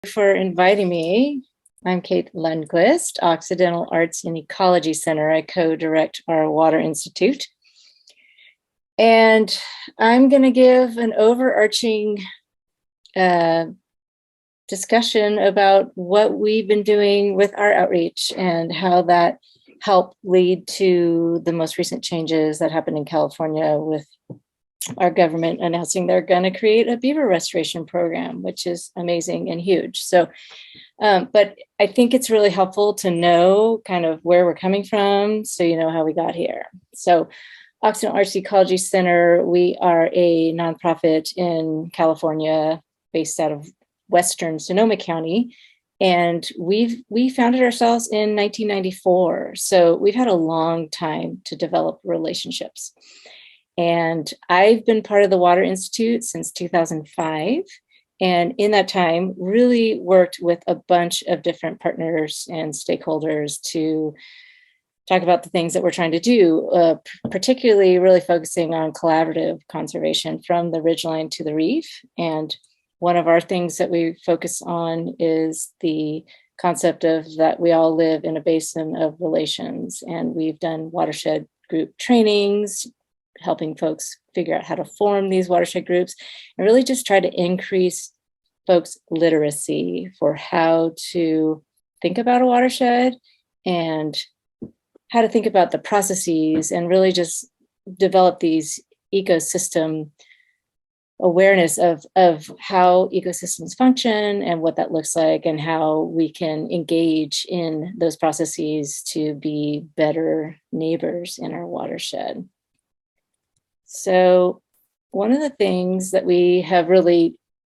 for inviting me. I'm Kate Lundquist, Occidental Arts and Ecology Center. I co-direct our Water Institute. And I'm going to give an overarching discussion about what we've been doing with our outreach and how that helped lead to the most recent changes that happened in California with our government announcing they're going to create a beaver restoration program, which is amazing and huge. So, but I think it's really helpful to know kind of where we're coming from, so you know how we got here. So Occidental Arts Ecology Center, we are a nonprofit in California based out of Western Sonoma County. And we founded ourselves in 1994. So we've had a long time to develop relationships. And I've been part of the Water Institute since 2005. And in that time, really worked with a bunch of different partners and stakeholders to talk about the things that we're trying to do, particularly really focusing on collaborative conservation from the ridgeline to the reef. And one of our things that we focus on is the concept of that we all live in a basin of relations. And we've done watershed group trainings, helping folks figure out how to form these watershed groups, and really just try to increase folks' literacy for how to think about a watershed and how to think about the processes, and really just develop these ecosystem awareness of how ecosystems function and what that looks like, and how we can engage in those processes to be better neighbors in our watershed. So one of the things that we have really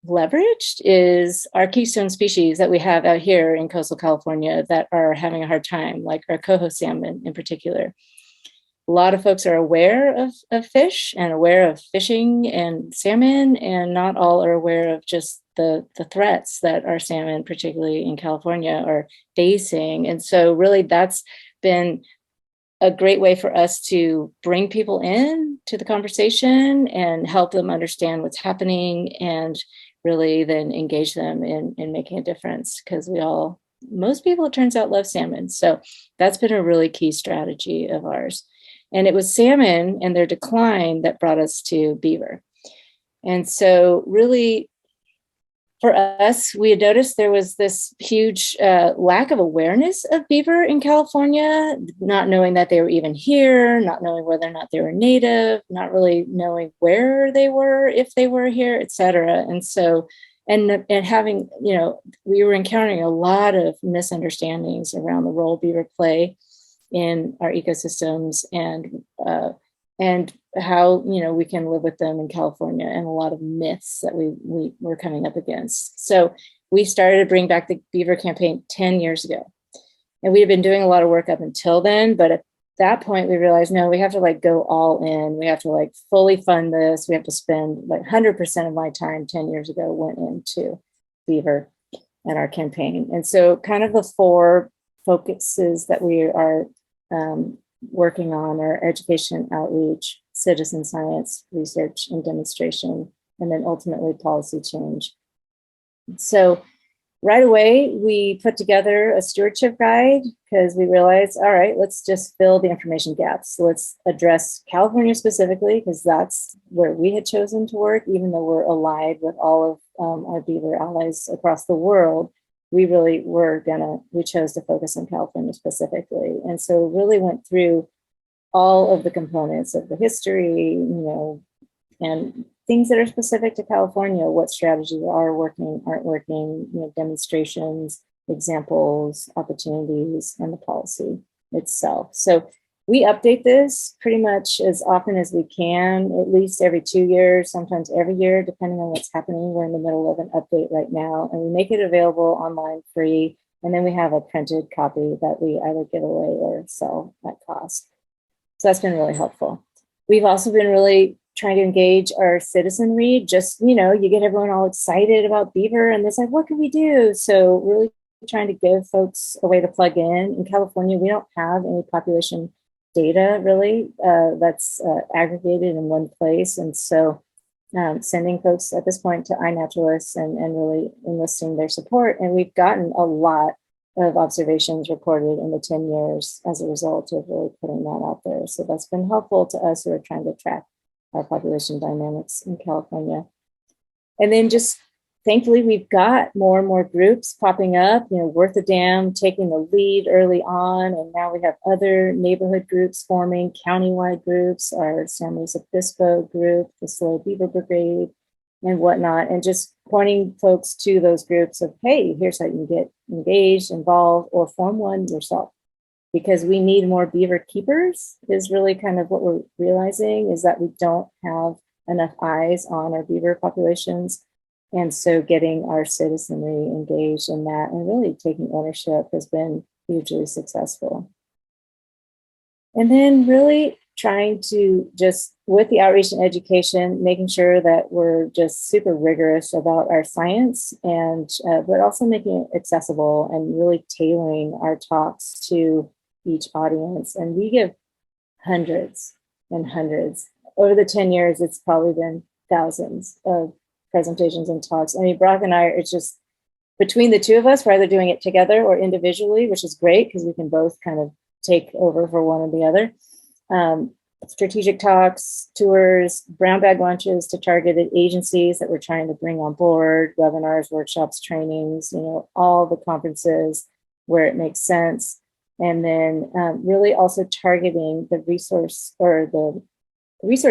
leveraged is our keystone species that we have out here in coastal California that are having a hard time, like our coho salmon in particular. A lot of folks are aware of fish and aware of fishing and salmon, and not all are aware of just the threats that our salmon, particularly in California, are facing. And so really that's been a great way for us to bring people in to the conversation and help them understand what's happening, and really then engage them in making a difference, because most people, it turns out, love salmon. So that's been a really key strategy of ours. And it was salmon and their decline that brought us to beaver. And so really, for us, we had noticed there was this huge lack of awareness of beaver in California, not knowing that they were even here, not knowing whether or not they were native, not really knowing where they were, if they were here, et cetera. And so, and having, we were encountering a lot of misunderstandings around the role beaver play in our ecosystems, and how we can live with them in California, and a lot of myths that we were coming up against. So we started to bring back the Beaver campaign 10 years ago, and we had been doing a lot of work up until then. But at that point, we realized, no, we have to go all in. We have to fully fund this. We have to spend 100% of my time 10 years ago went into Beaver and our campaign. And so kind of the four focuses that we are working on are education, outreach, citizen science, research and demonstration, and then ultimately policy change. So right away, we put together a stewardship guide, because we realized, all right, let's just fill the information gaps. So let's address California specifically, because that's where we had chosen to work, even though we're allied with all of our beaver allies across the world. We really we chose to focus on California specifically. And so really went through all of the components of the history, and things that are specific to California, what strategies are working, aren't working, demonstrations, examples, opportunities, and the policy itself. So we update this pretty much as often as we can, at least every 2 years, sometimes every year, depending on what's happening. We're in the middle of an update right now, and we make it available online free. And then we have a printed copy that we either give away or sell at cost. So that's been really helpful. We've also been really trying to engage our citizenry. Just, you get everyone all excited about beaver, and it's like, what can we do? So really trying to give folks a way to plug in. In California, we don't have any population data really that's aggregated in one place. And so sending folks at this point to iNaturalists and really enlisting their support. And we've gotten a lot of observations recorded in the 10 years as a result of really putting that out there. So that's been helpful to us who are trying to track our population dynamics in California. And then just thankfully, we've got more and more groups popping up, Worth a Dam taking the lead early on. And now we have other neighborhood groups forming, countywide groups, our San Luis Obispo group, the Slow Beaver Brigade, and whatnot. And just pointing folks to those groups of, hey, here's how you can get engaged, involved, or form one yourself. Because we need more beaver keepers is really kind of what we're realizing, is that we don't have enough eyes on our beaver populations. And so getting our citizenry engaged in that and really taking ownership has been hugely successful. And then really trying to just, with the outreach and education, making sure that we're just super rigorous about our science, and but also making it accessible and really tailoring our talks to each audience. And we give hundreds and hundreds. Over the 10 years, it's probably been thousands of presentations and talks. I mean, Brock and I, it's just between the two of us, we're either doing it together or individually, which is great because we can both kind of take over for one or the other. Strategic talks, tours, brown bag lunches to targeted agencies that we're trying to bring on board, webinars, workshops, trainings, all the conferences where it makes sense. And then really also targeting the resource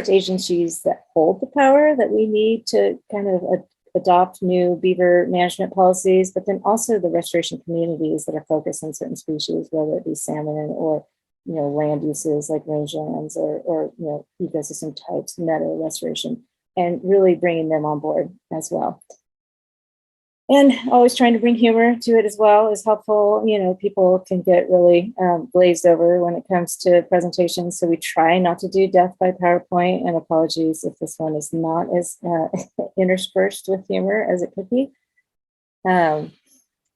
agencies that hold the power that we need to kind of adopt new beaver management policies, but then also the restoration communities that are focused on certain species, whether it be salmon or land uses like rangelands or ecosystem types, meadow restoration, and really bringing them on board as well. And always trying to bring humor to it as well is helpful. People can get really glazed over when it comes to presentations. So we try not to do death by PowerPoint, and apologies if this one is not as interspersed with humor as it could be.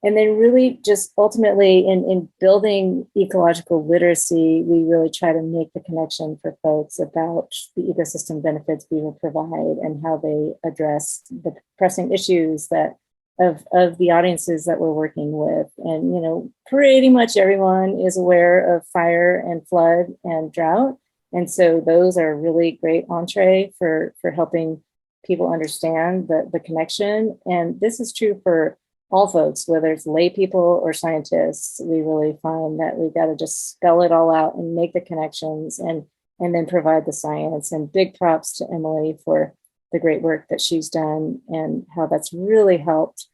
And then really just ultimately in building ecological literacy, we really try to make the connection for folks about the ecosystem benefits beaver provide and how they address the pressing issues that of the audiences that we're working with. And, pretty much everyone is aware of fire and flood and drought. And so those are really great entree for helping people understand the connection. And this is true for all folks, whether it's lay people or scientists. We really find that we've got to just spell it all out and make the connections and then provide the science. And big props to Emily for the great work that she's done and how that's really helped,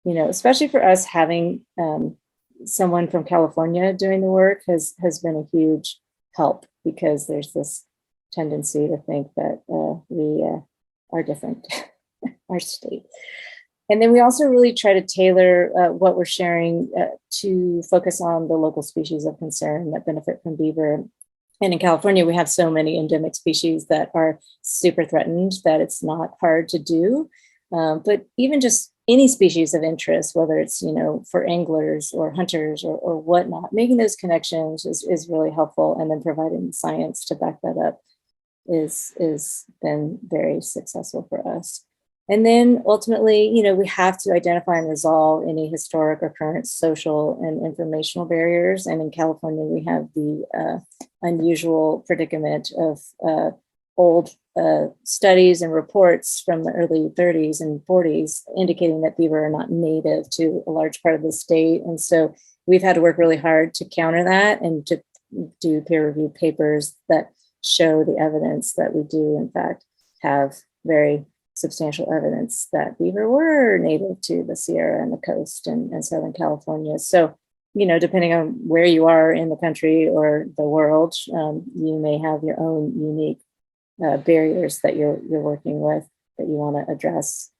especially for us having someone from California doing the work has been a huge help, because there's this tendency to think that we are different, our state. And then we also really try to tailor what we're sharing to focus on the local species of concern that benefit from beaver. And in California, we have so many endemic species that are super threatened that it's not hard to do. But even just any species of interest, whether it's, for anglers or hunters or whatnot, making those connections is really helpful. And then providing science to back that up is been very successful for us. And then ultimately, we have to identify and resolve any historic or current social and informational barriers. And in California, we have the unusual predicament of old studies and reports from the early 30s and 40s indicating that beaver are not native to a large part of the state. And so we've had to work really hard to counter that and to do peer-reviewed papers that show the evidence that we do, in fact, have very substantial evidence that beaver were native to the Sierra and the coast and Southern California. So, depending on where you are in the country or the world, you may have your own unique barriers that you're working with that you want to address.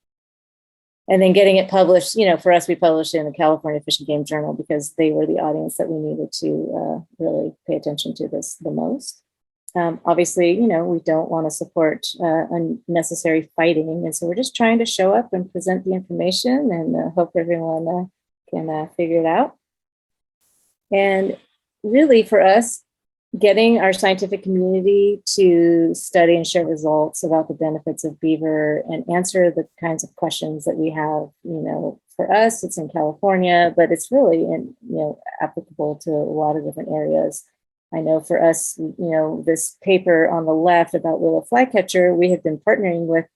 And then getting it published, for us, we published it in the California Fish and Game Journal because they were the audience that we needed to really pay attention to this the most. Obviously, we don't want to support unnecessary fighting. And so we're just trying to show up and present the information and hope everyone can figure it out. And really for us, getting our scientific community to study and share results about the benefits of beaver and answer the kinds of questions that we have. For us, it's in California, but it's really applicable to a lot of different areas. I know for us, this paper on the left about willow flycatcher, we have been partnering with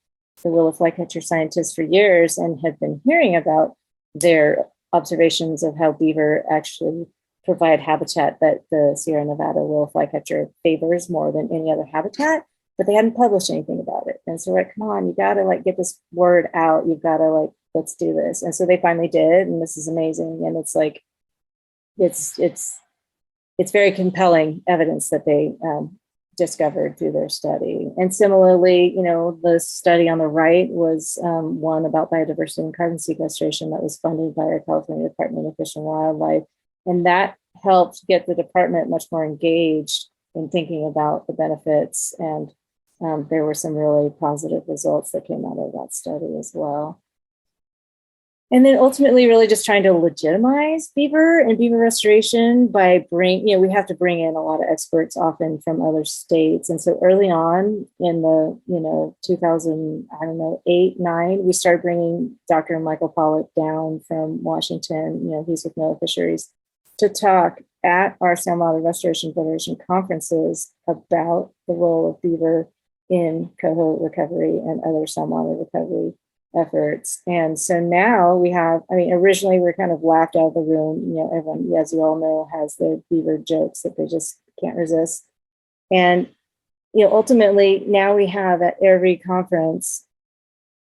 the willow flycatcher scientists for years and have been hearing about their observations of how beaver actually provide habitat that the Sierra Nevada willow flycatcher favors more than any other habitat, but they hadn't published anything about it. And so we're like, come on, you gotta get this word out. You've gotta let's do this. And so they finally did, and this is amazing. And it's it's very compelling evidence that they discovered through their study. And similarly, the study on the right was one about biodiversity and carbon sequestration that was funded by our California Department of Fish and Wildlife. And that helped get the department much more engaged in thinking about the benefits. And there were some really positive results that came out of that study as well. And then ultimately really just trying to legitimize beaver and beaver restoration by we have to bring in a lot of experts often from other states. And so early on in the, 2008, 9, we started bringing Dr. Michael Pollock down from Washington, he's with NOAA Fisheries, to talk at our Saltwater Restoration Federation conferences about the role of beaver in coho recovery and other saltwater recovery efforts. And so now we have, originally we were kind of laughed out of the room. Everyone, as you all know, has their beaver jokes that they just can't resist. And, ultimately now we have at every conference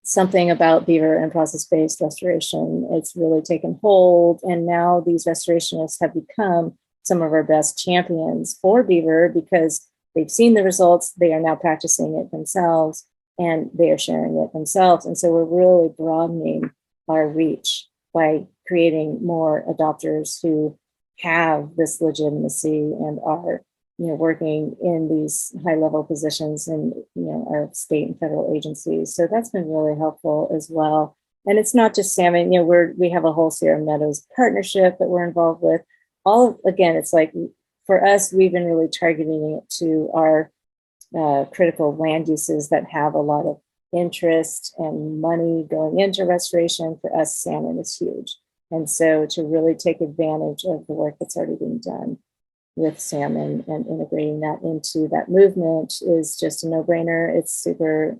something about beaver and process-based restoration. It's really taken hold. And now these restorationists have become some of our best champions for beaver because they've seen the results. They are now practicing it themselves, and they are sharing it themselves. And so we're really broadening our reach by creating more adopters who have this legitimacy and are, working in these high-level positions in, our state and federal agencies. So that's been really helpful as well. And it's not just salmon, we have a whole Sierra Meadows partnership that we're involved with. Again, it's for us, we've been really targeting it to our critical land uses that have a lot of interest and money going into restoration. For us, salmon is huge. And so to really take advantage of the work that's already being done with salmon and integrating that into that movement is just a no-brainer. It's super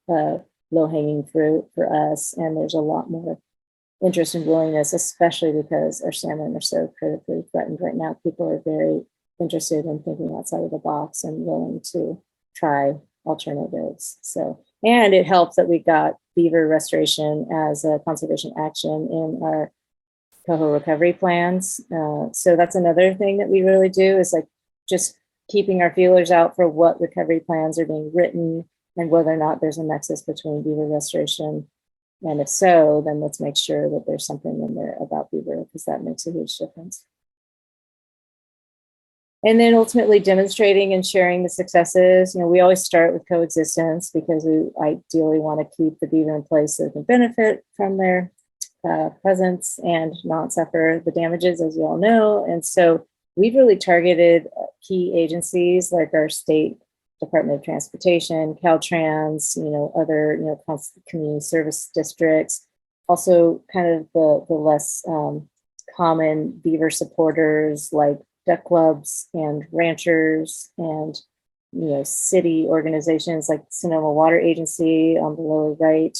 low-hanging fruit for us. And there's a lot more interest and willingness, especially because our salmon are so critically threatened right now. People are very interested in thinking outside of the box and willing to try alternatives. So, and it helps that we got beaver restoration as a conservation action in our coho recovery plans. So that's another thing that we really do is just keeping our feelers out for what recovery plans are being written and whether or not there's a nexus between beaver restoration. And if so, then let's make sure that there's something in there about beaver because that makes a huge difference. And then ultimately demonstrating and sharing the successes. We always start with coexistence because we ideally want to keep the beaver in place so they can benefit from their presence and not suffer the damages, as you all know. And so we've really targeted key agencies like our state Department of Transportation, Caltrans, other, community service districts, also kind of the less common beaver supporters like duck clubs and ranchers and, city organizations like Sonoma Water Agency on the lower right,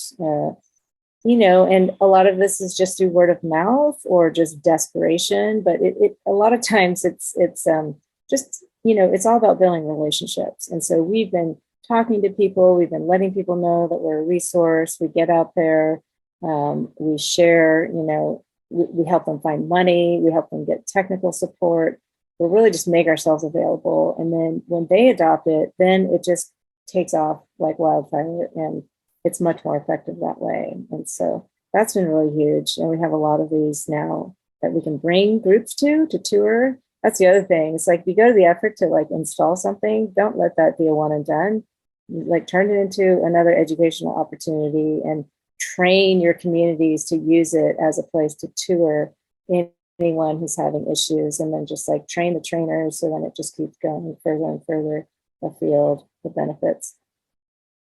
and a lot of this is just through word of mouth or just desperation. But it a lot of times it's just, it's all about building relationships. And so we've been talking to people, we've been letting people know that we're a resource. We get out there, we share, we help them find money, we help them get technical support. We really just make ourselves available. And then when they adopt it, then it just takes off like wildfire and it's much more effective that way. And so that's been really huge. And we have a lot of these now that we can bring groups to tour. That's the other thing. It's if you go to the effort to install something, don't let that be a one and done. Turn it into another educational opportunity and train your communities to use it as a place to tour in anyone who's having issues, and then just like train the trainers, so then it just keeps going further and further afield, the benefits.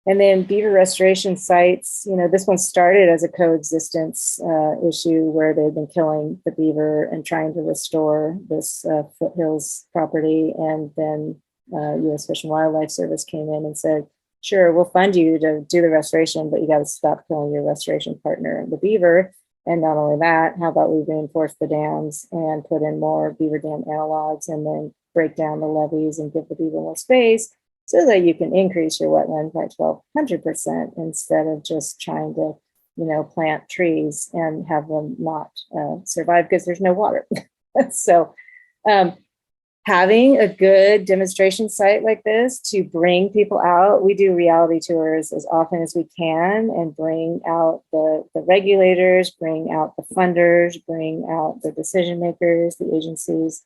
And then beaver restoration sites, this one started as a coexistence issue where they've been killing the beaver and trying to restore this foothills property. And then U.S. Fish and Wildlife Service came in and said, sure, we'll fund you to do the restoration, but you got to stop killing your restoration partner, the beaver. And not only that, how about we reinforce the dams and put in more beaver dam analogs and then break down the levees and give the beaver more space, so that you can increase your wetland by 1,200% instead of just trying to, plant trees and have them not survive because there's no water. So having a good demonstration site like this to bring people out, we do reality tours as often as we can and bring out the regulators, bring out the funders, bring out the decision makers, the agencies,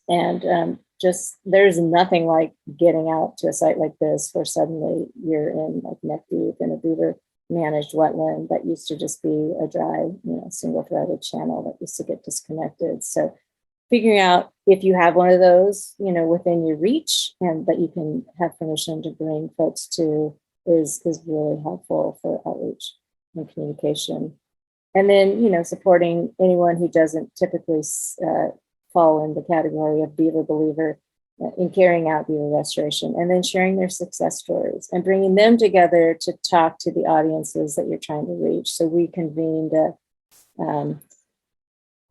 and just there's nothing like getting out to a site like this where suddenly you're in like neck deep in a beaver managed wetland that used to just be a dry, single threaded channel that used to get disconnected. So figuring out if you have one of those, within your reach and that you can have permission to bring folks to is really helpful for outreach and communication. And then, supporting anyone who doesn't typically fall in the category of beaver believer in carrying out beaver restoration, and then sharing their success stories and bringing them together to talk to the audiences that you're trying to reach. So we convened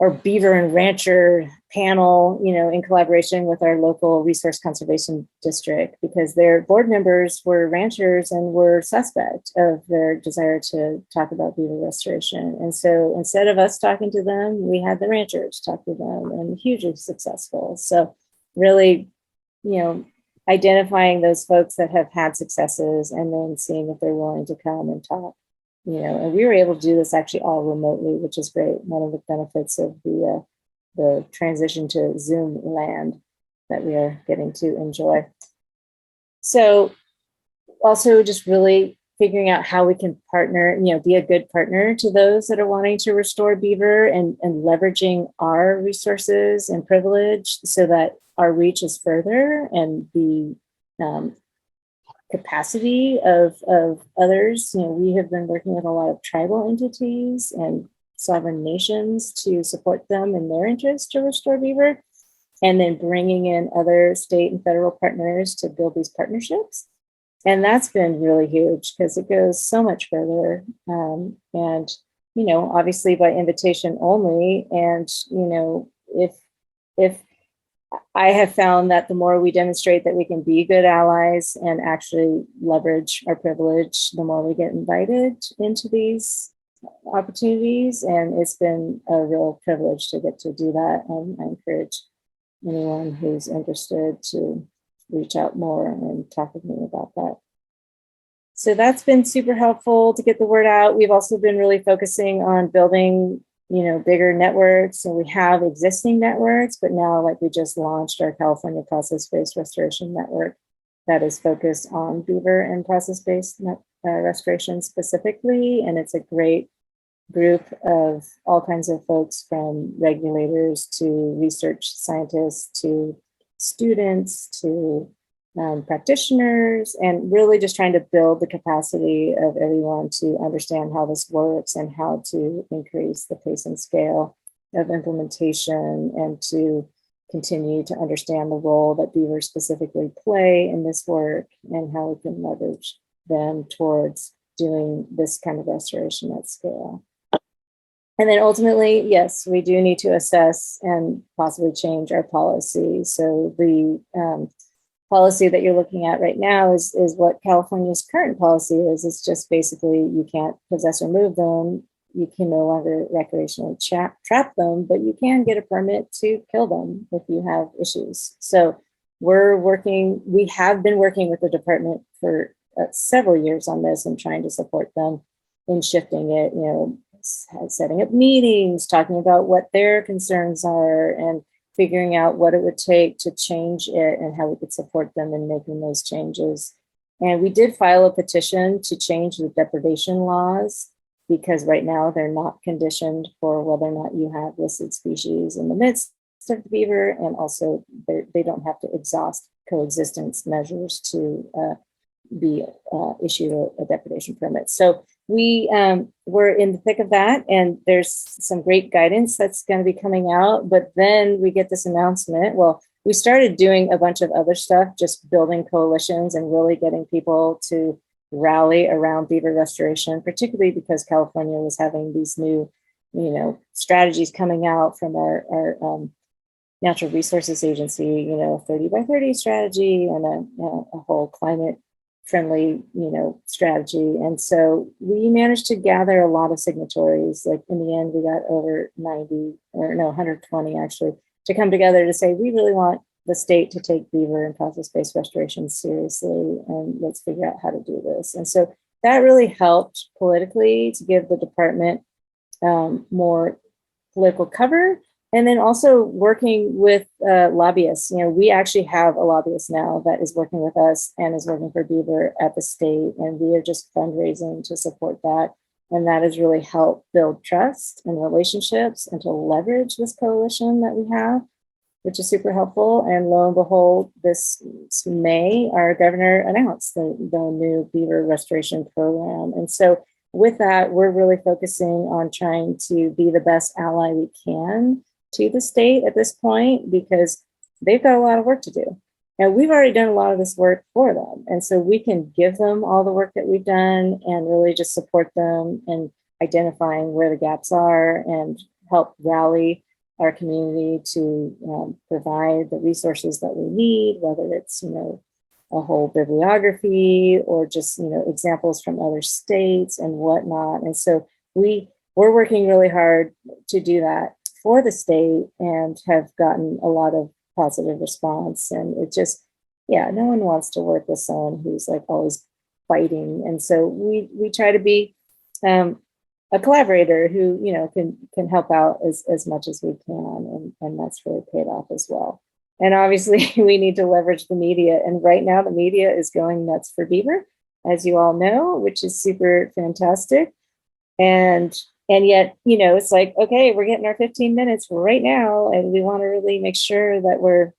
our beaver and rancher panel, in collaboration with our local resource conservation district, because their board members were ranchers and were suspect of their desire to talk about beaver restoration. And so instead of us talking to them, we had the ranchers talk to them, and hugely successful. So really, identifying those folks that have had successes and then seeing if they're willing to come and talk. And we were able to do this actually all remotely, which is great. One of the benefits of the transition to Zoom land that we are getting to enjoy. So also just really figuring out how we can partner, be a good partner to those that are wanting to restore beaver and leveraging our resources and privilege so that our reach is further and the capacity of others. We have been working with a lot of tribal entities and sovereign nations to support them in their interest to restore beaver, and then bringing in other state and federal partners to build these partnerships. And that's been really huge because it goes so much further. And, obviously by invitation only. And, if I have found that the more we demonstrate that we can be good allies and actually leverage our privilege, the more we get invited into these opportunities. And it's been a real privilege to get to do that. And I encourage anyone who's interested to reach out more and talk with me about that. So that's been super helpful to get the word out. We've also been really focusing on building bigger networks. So we have existing networks, but now we just launched our California process-based restoration network that is focused on beaver and process-based restoration specifically. And it's a great group of all kinds of folks, from regulators to research scientists to students to practitioners, and really just trying to build the capacity of everyone to understand how this works and how to increase the pace and scale of implementation, and to continue to understand the role that beavers specifically play in this work and how we can leverage them towards doing this kind of restoration at scale. And then ultimately, yes, we do need to assess and possibly change our policy. So the policy that you're looking at right now is what California's current policy is. It's just basically you can't possess or move them. You can no longer recreationally trap them, but you can get a permit to kill them if you have issues. So we have been working with the department for several years on this and trying to support them in shifting it, setting up meetings, talking about what their concerns are, and figuring out what it would take to change it and how we could support them in making those changes. And we did file a petition to change the depredation laws because right now they're not conditioned for whether or not you have listed species in the midst of the beaver, and also they don't have to exhaust coexistence measures to be issue a depredation permit. So we're in the thick of that, and there's some great guidance that's going to be coming out. But then we get this announcement. Well, we started doing a bunch of other stuff, just building coalitions and really getting people to rally around beaver restoration, particularly because California was having these new, strategies coming out from our Natural Resources Agency, 30 by 30 strategy and a whole climate friendly, strategy. And so we managed to gather a lot of signatories. Like in the end, we got over 120 actually, to come together to say, we really want the state to take beaver and process-based restoration seriously, and let's figure out how to do this. And so that really helped politically to give the department more political cover. And then also working with lobbyists. We actually have a lobbyist now that is working with us and is working for Beaver at the state. And we are just fundraising to support that. And that has really helped build trust and relationships and to leverage this coalition that we have, which is super helpful. And lo and behold, this May, our governor announced the new Beaver restoration program. And so with that, we're really focusing on trying to be the best ally we can to the state at this point, because they've got a lot of work to do. And we've already done a lot of this work for them. And so we can give them all the work that we've done and really just support them in identifying where the gaps are and help rally our community to provide the resources that we need, whether it's, a whole bibliography or just, examples from other states and whatnot. And so we're working really hard to do that for the state and have gotten a lot of positive response. And it just, no one wants to work with someone who's like always fighting. And so we try to be a collaborator who, can help out as much as we can. And that's really paid off as well. And obviously we need to leverage the media. And right now the media is going nuts for Beaver, as you all know, which is super fantastic. And yet, it's like, okay, we're getting our 15 minutes right now, and we want to really make sure that we're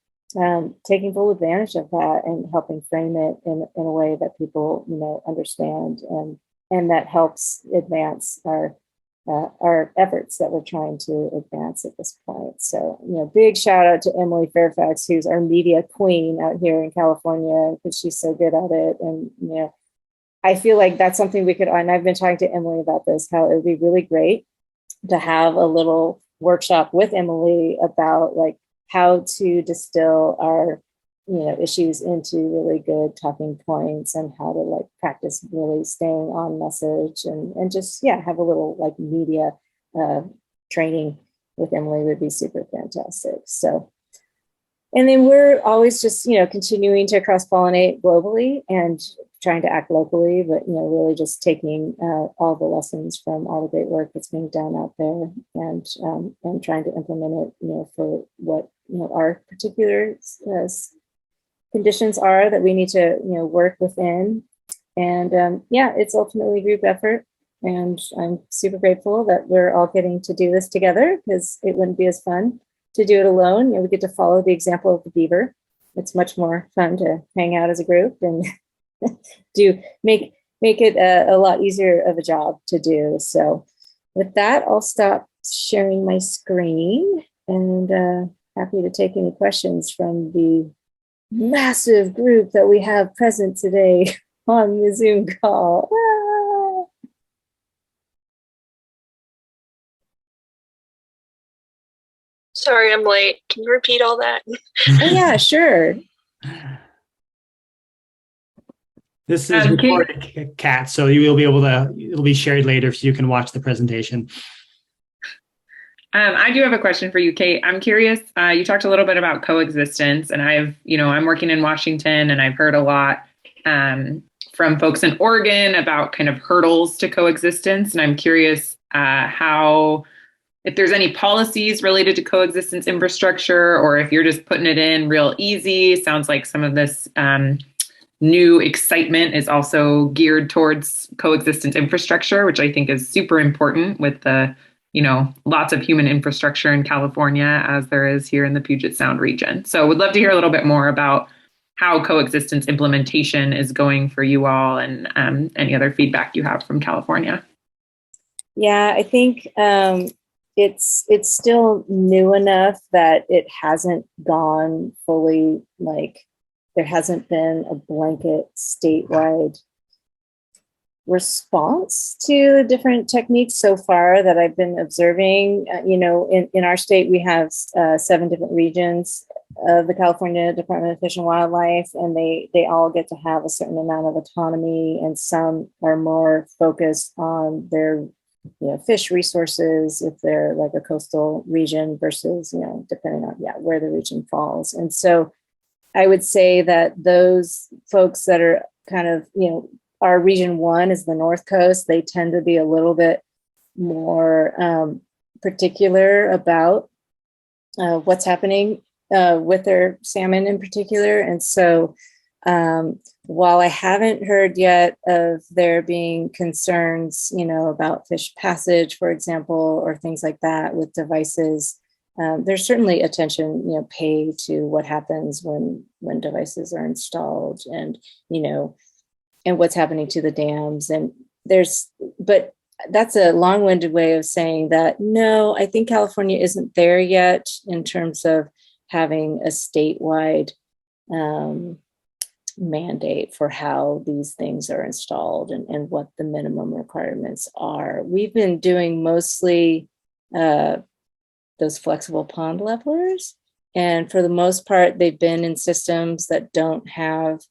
taking full advantage of that and helping frame it in a way that people, understand, and that helps advance our efforts that we're trying to advance at this point. So, big shout out to Emily Fairfax, who's our media queen out here in California, because she's so good at it. And, I feel like that's something we could, and I've been talking to Emily about this, how it would be really great to have a little workshop with Emily about like how to distill our, issues into really good talking points, and how to like practice really staying on message, and just, have a little like media training with Emily would be super fantastic. So, and then we're always just, continuing to cross-pollinate globally and trying to act locally, but, really just taking all the lessons from all the great work that's being done out there, and trying to implement it, for what, our particular conditions are that we need to, work within. And it's ultimately a group effort. And I'm super grateful that we're all getting to do this together, because it wouldn't be as fun to do it alone. We get to follow the example of the beaver. It's much more fun to hang out as a group and make it a lot easier of a job to do. So with that, I'll stop sharing my screen, and happy to take any questions from the massive group that we have present today on the Zoom call. Sorry, I'm late. Can you repeat all that? Yeah, sure. This is recorded, Kat, so you will be able to, it'll be shared later so you can watch the presentation. I do have a question for you, Kate. I'm curious, you talked a little bit about coexistence, and I'm working in Washington, and I've heard a lot from folks in Oregon about kind of hurdles to coexistence. And I'm curious if there's any policies related to coexistence infrastructure, or if you're just putting it in real easy. Sounds like some of this new excitement is also geared towards coexistence infrastructure, which I think is super important with the, lots of human infrastructure in California as there is here in the Puget Sound region. So would love to hear a little bit more about how coexistence implementation is going for you all, and any other feedback you have from California. Yeah, I think it's still new enough that it hasn't gone fully, like there hasn't been a blanket statewide response to different techniques so far that I've been observing. In our state, we have 7 different regions of the California Department of Fish and Wildlife, and they all get to have a certain amount of autonomy, and some are more focused on their fish resources if they're like a coastal region versus, depending on where the region falls. And so I would say that those folks that are kind of, our region 1 is the North Coast, they tend to be a little bit more particular about what's happening with their salmon in particular. And so while I haven't heard yet of there being concerns, about fish passage, for example, or things like that with devices, there's certainly attention, paid to what happens when devices are installed, and, and what's happening to the dams. And but that's a long-winded way of saying that, no, I think California isn't there yet in terms of having a statewide mandate for how these things are installed and what the minimum requirements are. We've been doing mostly those flexible pond levelers, and for the most part, they've been in systems that don't have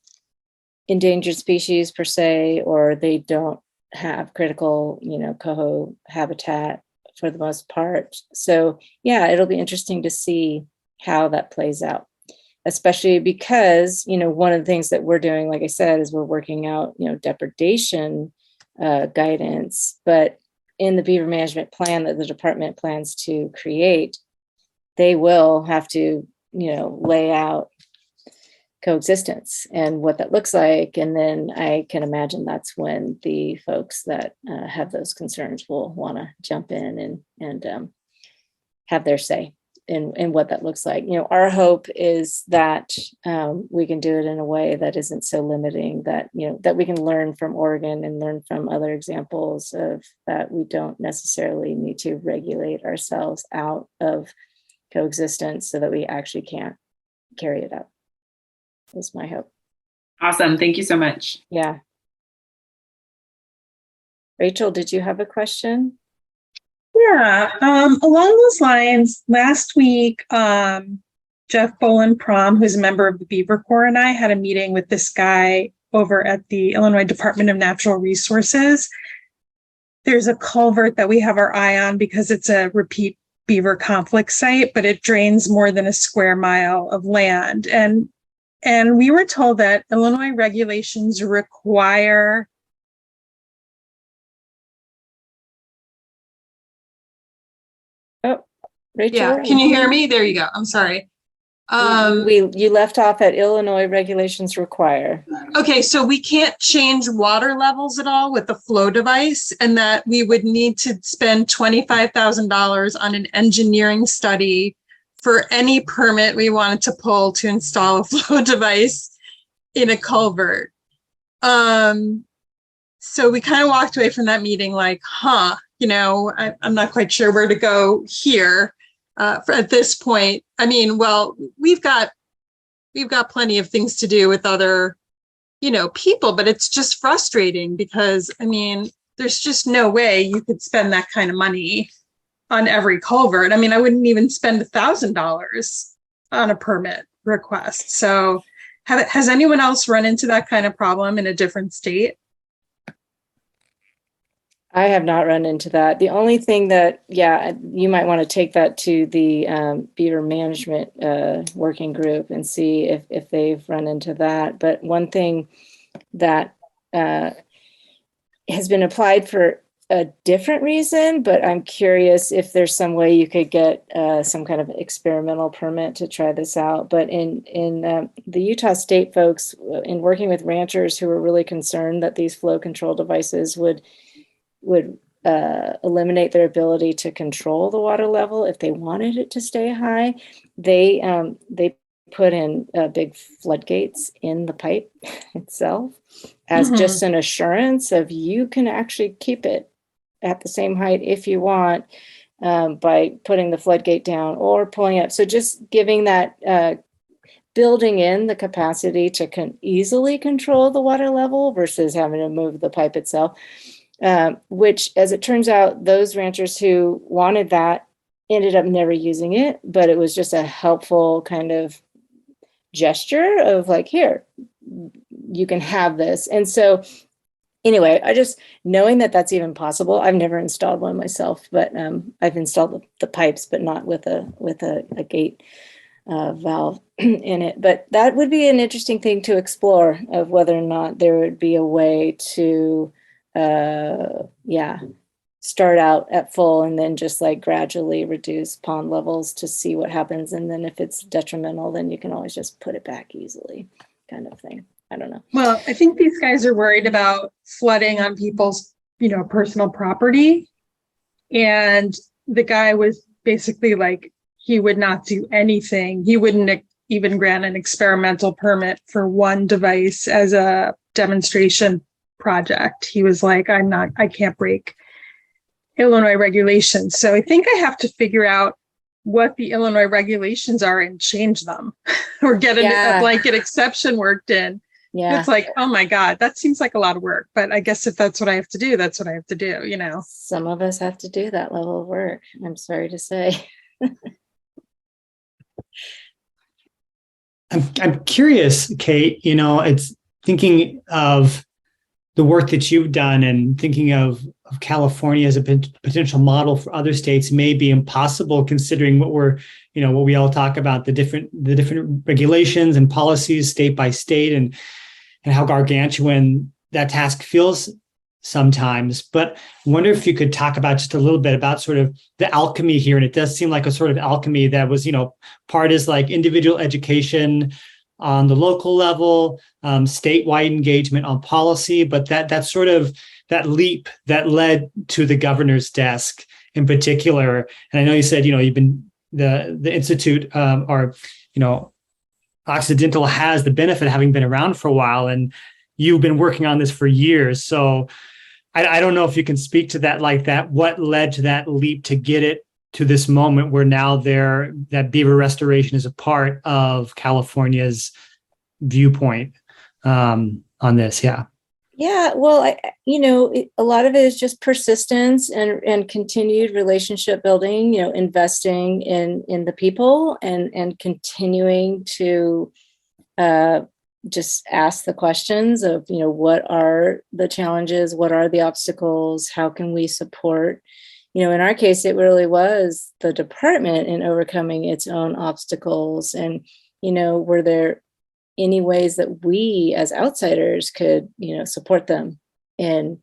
endangered species per se, or they don't have critical, coho habitat for the most part. So yeah, it'll be interesting to see how that plays out, especially because, one of the things that we're doing, like I said, is we're working out, depredation guidance, but in the beaver management plan that the department plans to create, they will have to, lay out coexistence and what that looks like. And then I can imagine that's when the folks that have those concerns will want to jump in and have their say in what that looks like. Our hope is that we can do it in a way that isn't so limiting, that, that we can learn from Oregon and learn from other examples of that. We don't necessarily need to regulate ourselves out of coexistence so that we actually can't carry it out. That's my hope. Awesome. Thank you so much. Yeah. Rachel, did you have a question? Yeah, along those lines, last week, Jeff Boland-Prom, who's a member of the Beaver Corps, and I had a meeting with this guy over at the Illinois Department of Natural Resources. There's a culvert that we have our eye on because it's a repeat beaver conflict site, but it drains more than a square mile of land. And we were told that Illinois regulations require Rachel? Yeah, can you hear me? There you go. I'm sorry. You left off at Illinois regulations require. Okay, so we can't change water levels at all with the flow device, and that we would need to spend $25,000 on an engineering study for any permit we wanted to pull to install a flow device in a culvert. So we kind of walked away from that meeting like, I'm not quite sure where to go here. At this point, well, we've got plenty of things to do with other, people, but it's just frustrating because, there's just no way you could spend that kind of money on every culvert. I wouldn't even spend $1,000 on a permit request. So has anyone else run into that kind of problem in a different state? I have not run into that. The only thing that, you might want to take that to the Beaver Management Working Group and see if they've run into that. But one thing that has been applied for a different reason, but I'm curious if there's some way you could get some kind of experimental permit to try this out. But in the Utah State folks, in working with ranchers who were really concerned that these flow control devices would eliminate their ability to control the water level if they wanted it to stay high, they put in big floodgates in the pipe itself as just an assurance of you can actually keep it at the same height if you want, by putting the floodgate down or pulling up. So just giving that, building in the capacity to easily control the water level versus having to move the pipe itself, which, as it turns out, those ranchers who wanted that ended up never using it, but it was just a helpful kind of gesture of like, here, you can have this. And so anyway, I just knowing that that's even possible. I've never installed one myself, but I've installed the pipes, but not with a gate valve in it. But that would be an interesting thing to explore, of whether or not there would be a way to start out at full and then just like gradually reduce pond levels to see what happens. And then if it's detrimental, then you can always just put it back easily, kind of thing. I don't know. Well, I think these guys are worried about flooding on people's, personal property. And the guy was basically like, he would not do anything. He wouldn't even grant an experimental permit for one device as a demonstration project. He was like, I can't break Illinois regulations. So I think I have to figure out what the Illinois regulations are and change them or get a blanket exception worked in. Yeah. It's like, oh my God, that seems like a lot of work. But I guess if that's what I have to do, that's what I have to do, Some of us have to do that level of work, I'm sorry to say. I'm curious, Kate, it's thinking of the work that you've done and thinking of California as a potential model for other states may be impossible, considering what we all talk about, the different regulations and policies state by state, and how gargantuan that task feels sometimes. But I wonder if you could talk about just a little bit about sort of the alchemy here. And it does seem like a sort of alchemy that was, part is like individual education on the local level, statewide engagement on policy, but that sort of that leap that led to the governor's desk in particular. And I know you said, you've been the Institute Occidental has the benefit of having been around for a while, and you've been working on this for years. So I don't know if you can speak to that like that. What led to that leap to get it to this moment where now that beaver restoration is a part of California's viewpoint on this? Yeah. Yeah, well, a lot of it is just persistence and continued relationship building, investing in the people and continuing to just ask the questions of, what are the challenges? What are the obstacles? How can we support? In our case, it really was the department in overcoming its own obstacles. And, were there any ways that we as outsiders could, support them in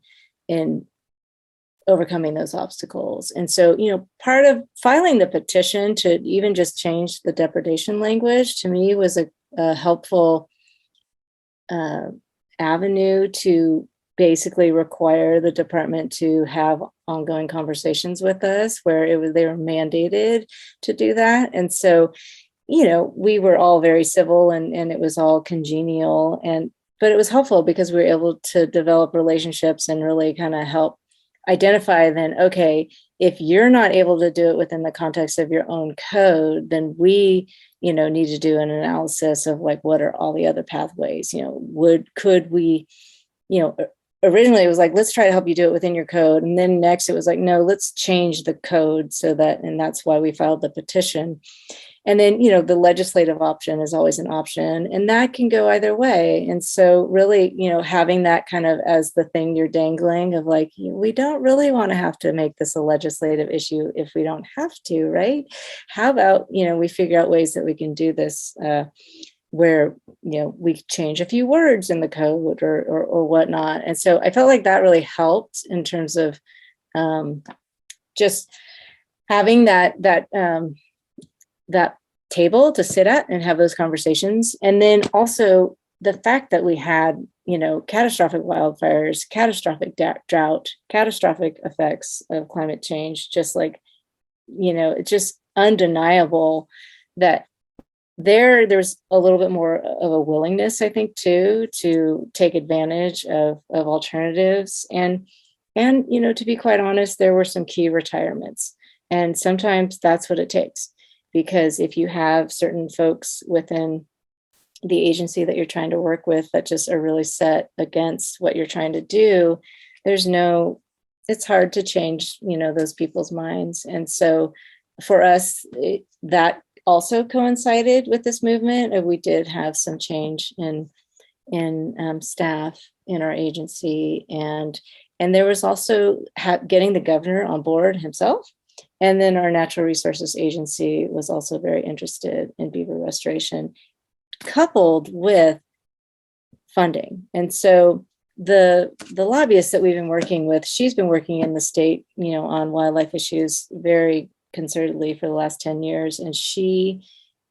overcoming those obstacles? And so, part of filing the petition to even just change the depredation language to me was a helpful avenue to basically require the department to have ongoing conversations with us, where they were mandated to do that. And so, we were all very civil and it was all congenial, but it was helpful because we were able to develop relationships and really kind of help identify then, okay, if you're not able to do it within the context of your own code, then we, need to do an analysis of like, what are all the other pathways? Could we, originally it was like, let's try to help you do it within your code. And then next it was like, no, let's change the code and that's why we filed the petition. And then, the legislative option is always an option, and that can go either way. And so really, having that kind of as the thing you're dangling of like, we don't really want to have to make this a legislative issue if we don't have to, right? How about, we figure out ways that we can do this where, we change a few words in the code or whatnot. And so I felt like that really helped in terms of just having that table to sit at and have those conversations. And then also the fact that we had, catastrophic wildfires, catastrophic drought, catastrophic effects of climate change, just like, it's just undeniable that there's a little bit more of a willingness, I think, too, to take advantage of alternatives. And, to be quite honest, there were some key retirements. And sometimes that's what it takes, because if you have certain folks within the agency that you're trying to work with that just are really set against what you're trying to do, it's hard to change, those people's minds. And so for us, that also coincided with this movement. We did have some change in staff in our agency, and there was also getting the governor on board himself. And then our natural resources agency was also very interested in beaver restoration, coupled with funding. And so the lobbyist that we've been working with, she's been working in the state, on wildlife issues very concertedly for the last 10 years. And she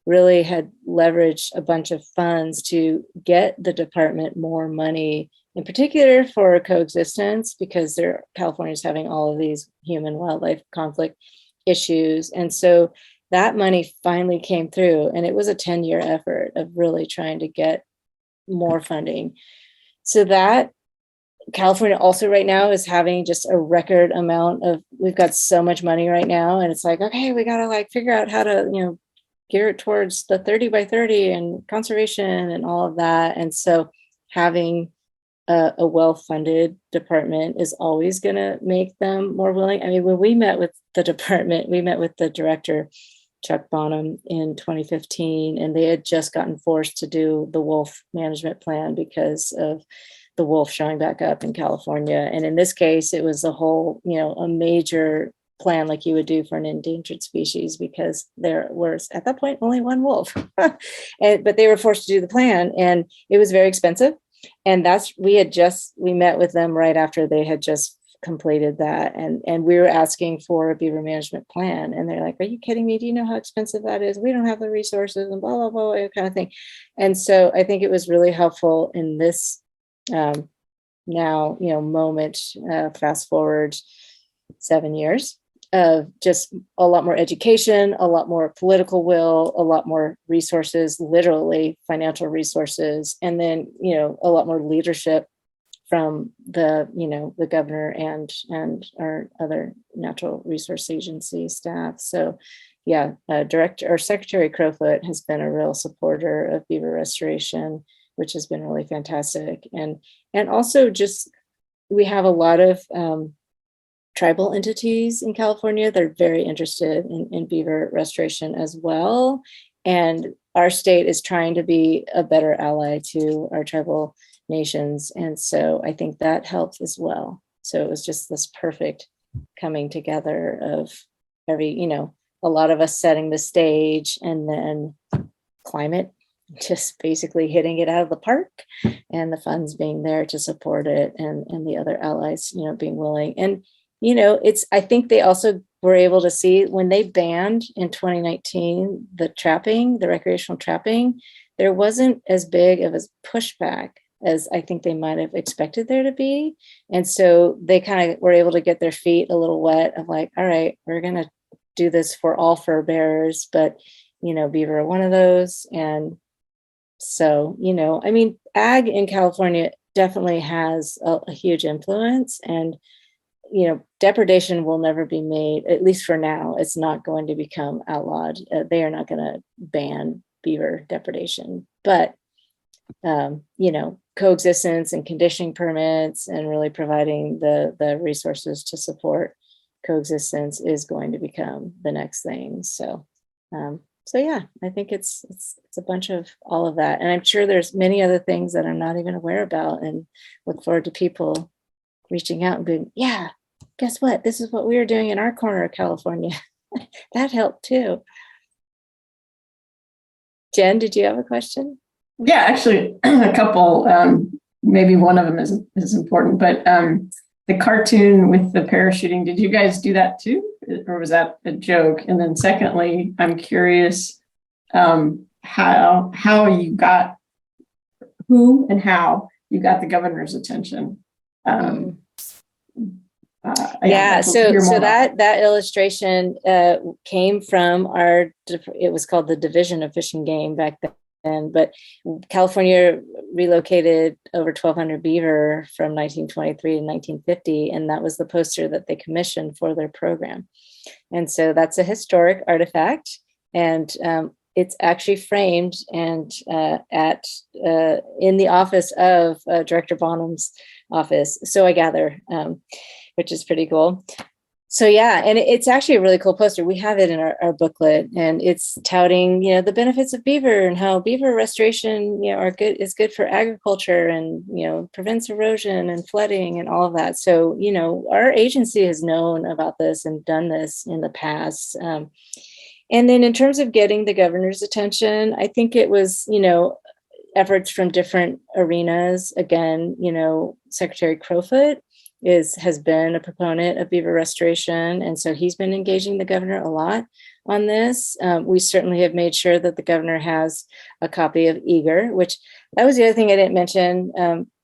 really had leveraged a bunch of funds to get the department more money, in particular for coexistence, because California's having all of these human wildlife conflict issues. And so that money finally came through, and it was a 10-year effort of really trying to get more funding. So that California also right now is having just a record amount of, we've got so much money right now, and it's like, okay, we got to figure out how to, gear it towards the 30 by 30 and conservation and all of that. And so having a well-funded department is always going to make them more willing. I mean, when we met with the department, we met with the director, Chuck Bonham, in 2015, and they had just gotten forced to do the wolf management plan because of the wolf showing back up in California. And in this case, it was a whole, a major plan like you would do for an endangered species, because there was at that point only one wolf. But they were forced to do the plan, and it was very expensive. And we met with them right after they had just completed that. And we were asking for a beaver management plan. And they're like, are you kidding me? Do you know how expensive that is? We don't have the resources and blah, blah, blah, kind of thing. And so I think it was really helpful in this moment, fast forward 7 years, of just a lot more education, a lot more political will, a lot more resources, literally financial resources, and then, a lot more leadership from the governor and our other natural resource agency staff. So yeah, Secretary Crowfoot has been a real supporter of beaver restoration, which has been really fantastic. And also just, we have a lot of tribal entities in California that are very interested in beaver restoration as well. And our state is trying to be a better ally to our tribal nations. And so I think that helps as well. So it was just this perfect coming together of a lot of us setting the stage, and then climate just basically hitting it out of the park, and the funds being there to support it, and the other allies, being willing. And I think they also were able to see when they banned in 2019 the recreational trapping, there wasn't as big of a pushback as I think they might have expected there to be. And so they kind of were able to get their feet a little wet of like, all right, we're going to do this for all fur bearers, but, beaver are one of those. And so, ag in California definitely has a huge influence, and depredation will never be made, at least for now. It's not going to become outlawed. They are not going to ban beaver depredation, but, coexistence and conditioning permits and really providing the resources to support coexistence is going to become the next thing. So yeah, I think it's a bunch of all of that. And I'm sure there's many other things that I'm not even aware about, and look forward to people reaching out and being, yeah, guess what? This is what we were doing in our corner of California. That helped too. Jen, did you have a question? Yeah, actually, a couple. Maybe one of them is important, but the cartoon with the parachuting, did you guys do that too? Or was that a joke? And then secondly, I'm curious how you got, who and how you got the governor's attention. Yeah, so that that illustration came from it was called the Division of Fish and Game back then, but California relocated over 1,200 beaver from 1923 to 1950, and that was the poster that they commissioned for their program. And so that's a historic artifact, and it's actually framed and in the office of Director Bonham's office. So I gather, which is pretty cool. So yeah, and it's actually a really cool poster. We have it in our booklet, and it's touting, the benefits of beaver and how beaver restoration, is good for agriculture and, prevents erosion and flooding and all of that. So, our agency has known about this and done this in the past. And then in terms of getting the governor's attention, I think it was, efforts from different arenas. Again, Secretary Crowfoot has been a proponent of beaver restoration. And so he's been engaging the governor a lot on this. We certainly have made sure that the governor has a copy of Eager, which that was the other thing I didn't mention.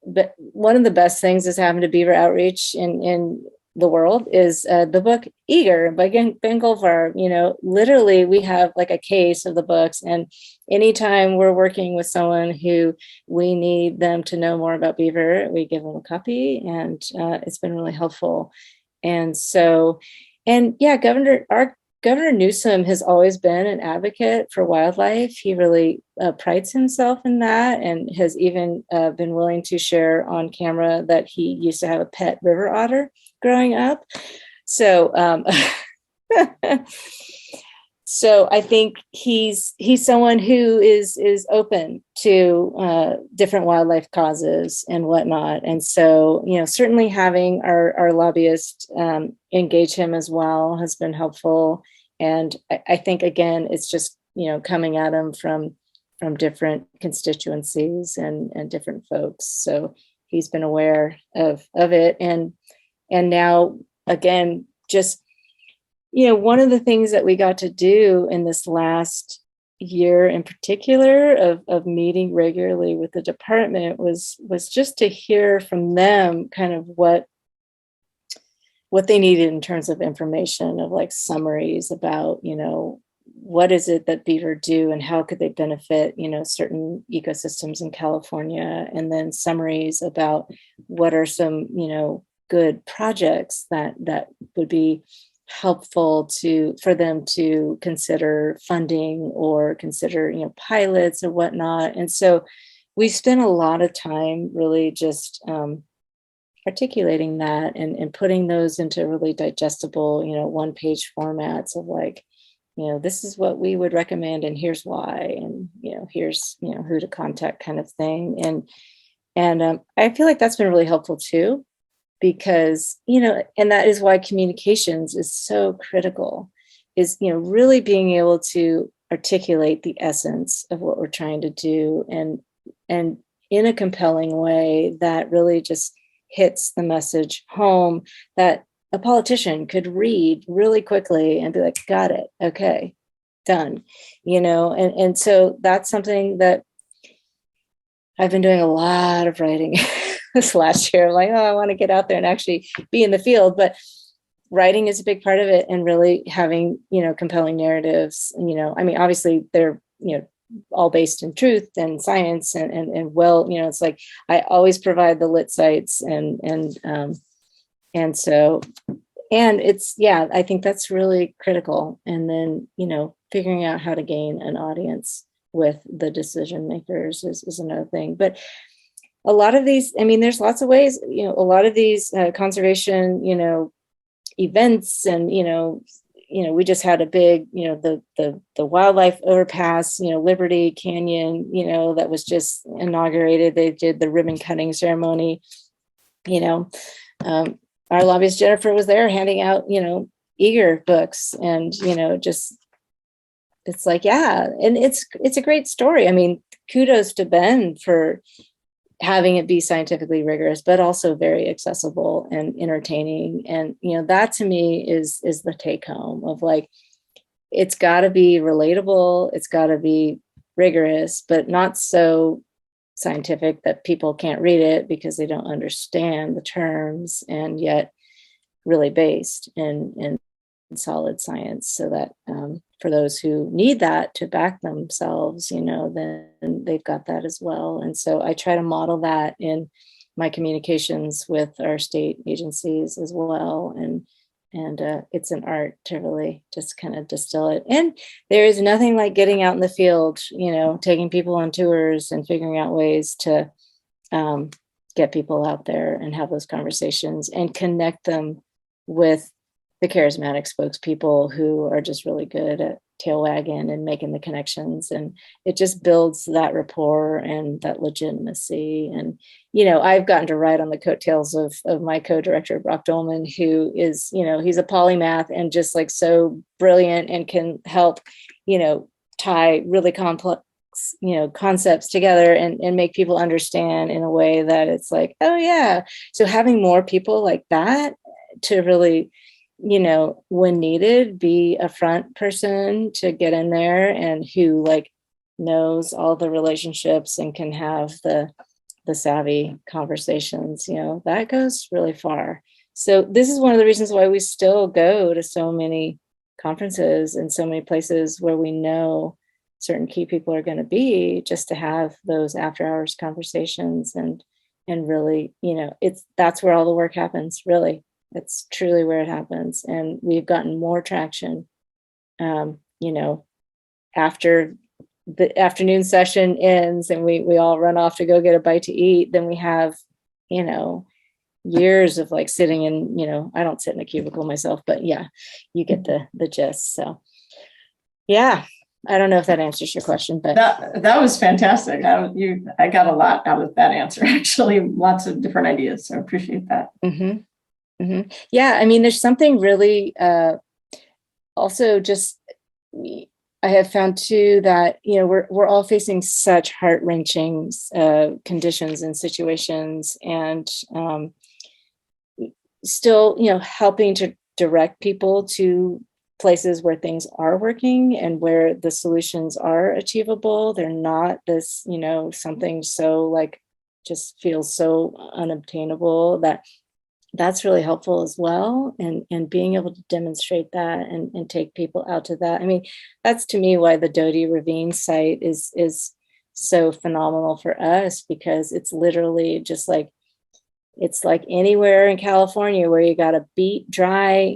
But one of the best things that's happened to beaver outreach in the world is the book Eager by Ben Goldfarb. Literally we have like a case of the books, and anytime we're working with someone who we need them to know more about beaver, we give them a copy, and it's been really helpful. And so, our Governor Newsom has always been an advocate for wildlife. He really prides himself in that, and has even been willing to share on camera that he used to have a pet river otter growing up. So, so I think he's someone who is open to different wildlife causes and whatnot. And so, certainly having our lobbyist engage him as well has been helpful. And I think, again, it's just, coming at him from different constituencies and different folks. So he's been aware of it. And now, again, just, one of the things that we got to do in this last year in particular of meeting regularly with the department was just to hear from them kind of what they needed in terms of information, of like summaries about, what is it that beaver do and how could they benefit, certain ecosystems in California, and then summaries about what are some, good projects that would be helpful for them to consider funding or consider, pilots or whatnot. And so we spent a lot of time really just articulating that and putting those into really digestible, one-page formats of like, this is what we would recommend and here's why, and, here's, who to contact kind of thing. And I feel like that's been really helpful too, because, and that is why communications is so critical, is, really being able to articulate the essence of what we're trying to do and in a compelling way that really just hits the message home that a politician could read really quickly and be like, got it. Okay, done. And so that's something that I've been doing a lot of writing this last year. Like, I want to get out there and actually be in the field, but writing is a big part of it, and really having, compelling narratives. Obviously they're, all based in truth and science and well, it's like, I always provide the lit sites and so, and it's, I think that's really critical. And then, figuring out how to gain an audience with the decision makers is another thing. But a lot of these, there's lots of ways, a lot of these conservation, events and, we just had a big, the wildlife overpass, Liberty Canyon, that was just inaugurated. They did the ribbon cutting ceremony. Our lobbyist Jennifer was there handing out, Eager books, and, just, it's like, and it's a great story. Kudos to Ben for having it be scientifically rigorous, but also very accessible and entertaining. And, that to me is the take home of like, it's got to be relatable. It's got to be rigorous, but not so scientific that people can't read it because they don't understand the terms, and yet really based in solid science, so that for those who need that to back themselves, then they've got that as well. And so I try to model that in my communications with our state agencies as well. And it's an art to really just kind of distill it. And there is nothing like getting out in the field, taking people on tours and figuring out ways to get people out there and have those conversations and connect them with the charismatic spokespeople who are just really good at tail wagging and making the connections. And it just builds that rapport and that legitimacy. And, I've gotten to ride on the coattails of my co-director, Brock Dolman, who is, he's a polymath and just like so brilliant and can help, tie really complex, concepts together and make people understand in a way that it's like, oh yeah. So having more people like that to really, when needed, be a front person to get in there and who like knows all the relationships and can have the savvy conversations, that goes really far. So this is one of the reasons why we still go to so many conferences and so many places where we know certain key people are going to be, just to have those after hours conversations and really, that's where all the work happens, really. It's truly where it happens. And we've gotten more traction, after the afternoon session ends and we all run off to go get a bite to eat, then we have, years of like sitting in, I don't sit in a cubicle myself, but yeah, you get the gist. So yeah, I don't know if that answers your question, but that was fantastic. I got a lot out of that answer, actually, lots of different ideas. So I appreciate that. Mm-hmm. Mm-hmm. Yeah, I mean, there's something really also just I have found too that we're all facing such heart-wrenching conditions and situations, and still helping to direct people to places where things are working and where the solutions are achievable. They're not this something so like just feels so unobtainable. That's really helpful as well. And being able to demonstrate that and take people out to that. I mean, that's to me why the Doty Ravine site is so phenomenal for us, because it's literally just like, it's like anywhere in California where you got a beat dry,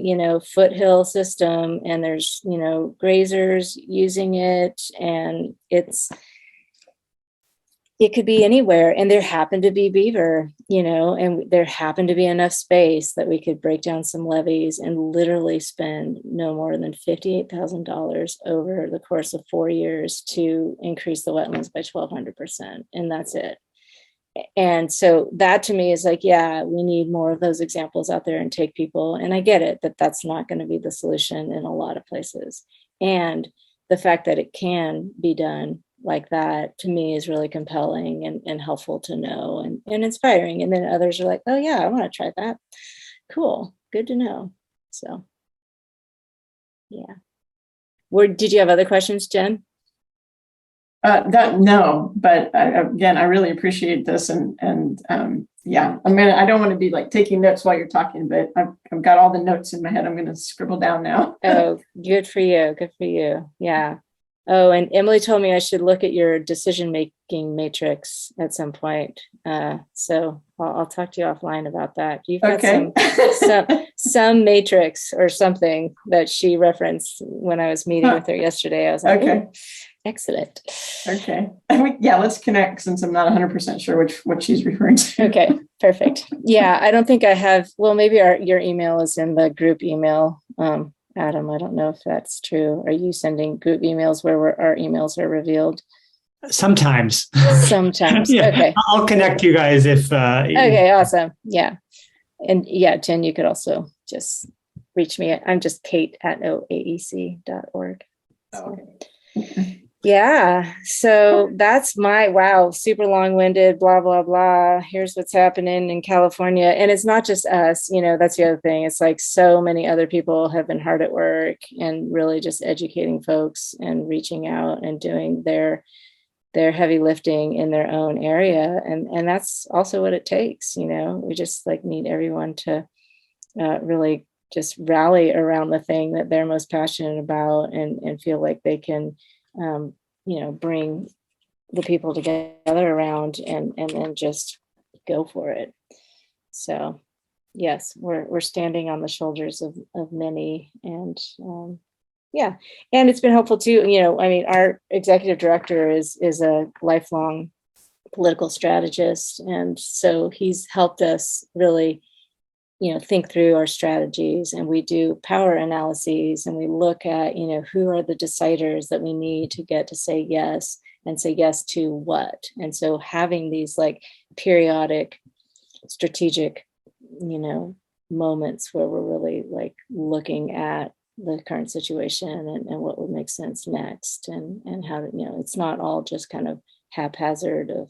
foothill system and there's, grazers using it, and it could be anywhere. And there happened to be beaver, and there happened to be enough space that we could break down some levees and literally spend no more than $58,000 over the course of 4 years to increase the wetlands by 1,200%. And that's it. And so that to me is like, yeah, we need more of those examples out there and take people. And I get it that that's not going to be the solution in a lot of places. And the fact that it can be done like that to me is really compelling and helpful to know and inspiring. And then others are like, oh yeah, I want to try that. Cool. Good to know. So yeah. Did you have other questions, Jen? No, but again, I really appreciate this, and yeah, I don't want to be like taking notes while you're talking, but I've got all the notes in my head. I'm going to scribble down now. Oh, good for you. Good for you. Yeah. Oh, and Emily told me I should look at your decision-making matrix at some point. So I'll talk to you offline about that. You've got some matrix or something that she referenced when I was meeting with her yesterday. I was like, okay, excellent. Okay. Yeah, let's connect since I'm not 100% sure what she's referring to. Okay, perfect. Yeah, I don't think I have. Well, maybe your email is in the group email. Adam, I don't know if that's true. Are you sending group emails where our emails are revealed? Sometimes. Sometimes. Yeah, okay. I'll connect you guys if. Okay, awesome. Yeah. And yeah, Jen, you could also just reach me. I'm just Kate at oaec.org. So. Okay. Yeah. So that's my wow, super long-winded, blah, blah, blah. Here's what's happening in California. And it's not just us, that's the other thing. It's like so many other people have been hard at work and really just educating folks and reaching out and doing their heavy lifting in their own area. And that's also what it takes. We just like need everyone to really just rally around the thing that they're most passionate about and feel like they can bring the people together around and then just go for it. So yes, we're standing on the shoulders of many, and yeah, and it's been helpful too. Our executive director is a lifelong political strategist, and so he's helped us really think through our strategies, and we do power analyses, and we look at, who are the deciders that we need to get to say yes, and say yes to what. And so having these like periodic strategic, moments where we're really like looking at the current situation and what would make sense next, and how to, it's not all just kind of haphazard of,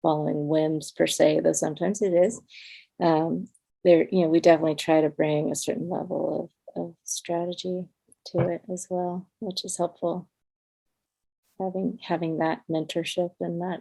following whims per se, though sometimes it is. We definitely try to bring a certain level of strategy to it as well, which is helpful. Having that mentorship and that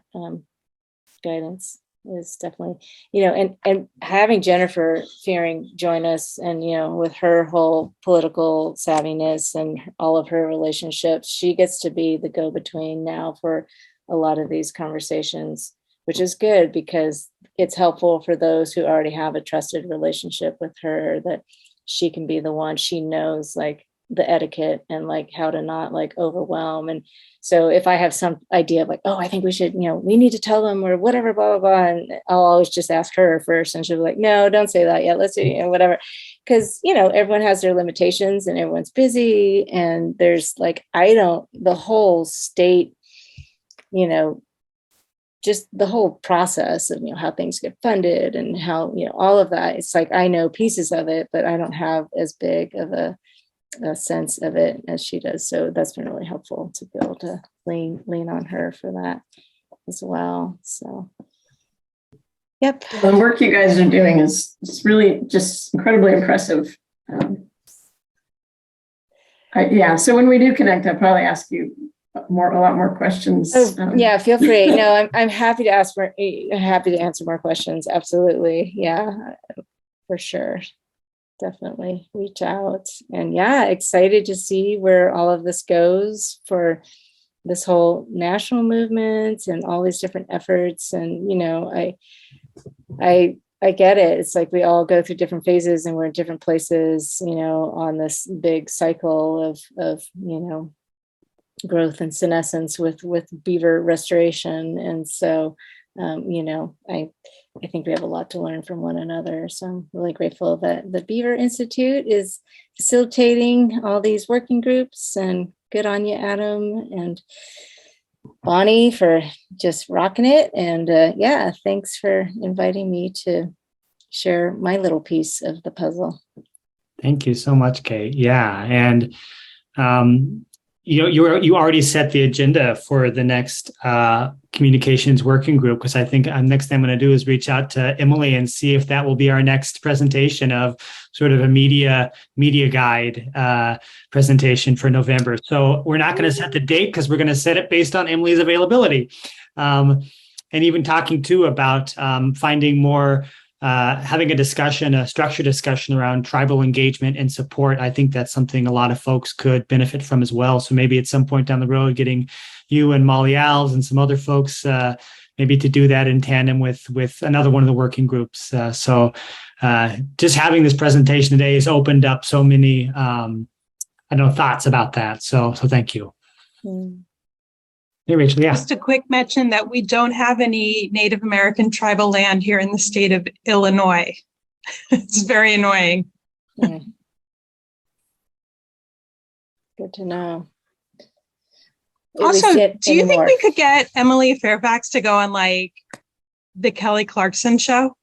guidance is definitely, and having Jennifer Fearing join us, and with her whole political savviness and all of her relationships, she gets to be the go-between now for a lot of these conversations, which is good because it's helpful for those who already have a trusted relationship with her, that she can be the one. She knows like the etiquette and like how to not like overwhelm. And so if I have some idea of like, oh, I think we should, we need to tell them or whatever, blah, blah, blah. And I'll always just ask her first, and she'll be like, no, don't say that yet. Let's do, whatever. Because, everyone has their limitations and everyone's busy. And there's like, the whole state, just the whole process of, how things get funded and how, all of that. It's like, I know pieces of it, but I don't have as big of a sense of it as she does. So that's been really helpful to be able to lean on her for that as well. So, yep. The work you guys are doing is really just incredibly impressive. So when we do connect, I'll probably ask you a lot more questions. Yeah, feel free. No, I'm happy to answer more questions. Absolutely. Yeah, for sure. Definitely reach out. And yeah, excited to see where all of this goes for this whole national movement and all these different efforts. And, I get it. It's like we all go through different phases and we're in different places, on this big cycle of growth and senescence with beaver restoration. And so, I think we have a lot to learn from one another. So I'm really grateful that the Beaver Institute is facilitating all these working groups, and good on you, Adam and Bonnie, for just rocking it. And thanks for inviting me to share my little piece of the puzzle. Thank you so much, Kate. Yeah. And, you already set the agenda for the next communications working group, because I think next thing I'm going to do is reach out to Emily and see if that will be our next presentation of sort of a media guide presentation for November. So we're not going to set the date because we're going to set it based on Emily's availability. And even talking too about finding more, having a structured discussion around tribal engagement and support. I think that's something a lot of folks could benefit from as well. So maybe at some point down the road, getting you and Molly Alves and some other folks maybe to do that in tandem with another one of the working groups. So just having this presentation today has opened up so many thoughts about that. So thank you. Hey, Rachel, yeah. Just a quick mention that we don't have any Native American tribal land here in the state of Illinois. It's very annoying. Yeah. Good to know. Also, do you think we could get Emily Fairfax to go on like the Kelly Clarkson show?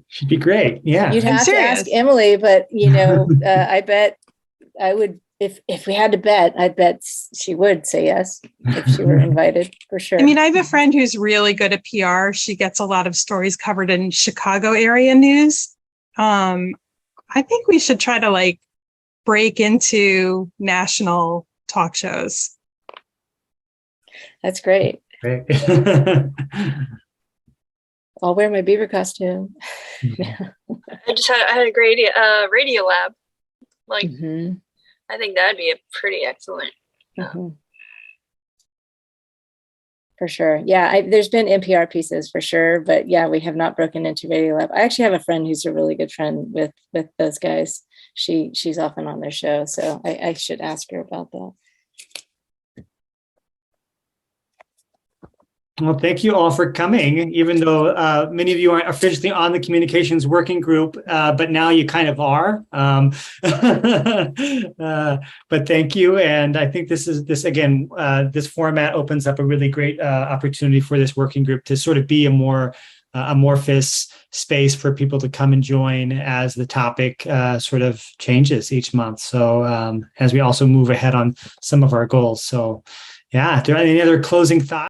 Should be great. Yeah. You'd have to ask Emily, but I bet I would if we had to bet, I'd bet she would say yes if she were invited, for sure. I mean, I have a friend who's really good at PR. She gets a lot of stories covered in Chicago area news. I think we should try to like break into national talk shows. That's great. Great. I'll wear my beaver costume. I had a great radio lab. Like, Mhm. I think that'd be a pretty excellent. Mhm. For sure. Yeah, there's been NPR pieces for sure, but yeah, we have not broken into Radio Lab. I actually have a friend who's a really good friend with those guys. She's often on their show, so I should ask her about that. Well, thank you all for coming, even though many of you aren't officially on the communications working group, but now you kind of are. But thank you. And I think this format opens up a really great opportunity for this working group to sort of be a more amorphous space for people to come and join as the topic sort of changes each month. So as we also move ahead on some of our goals. So yeah, do you have any other closing thoughts?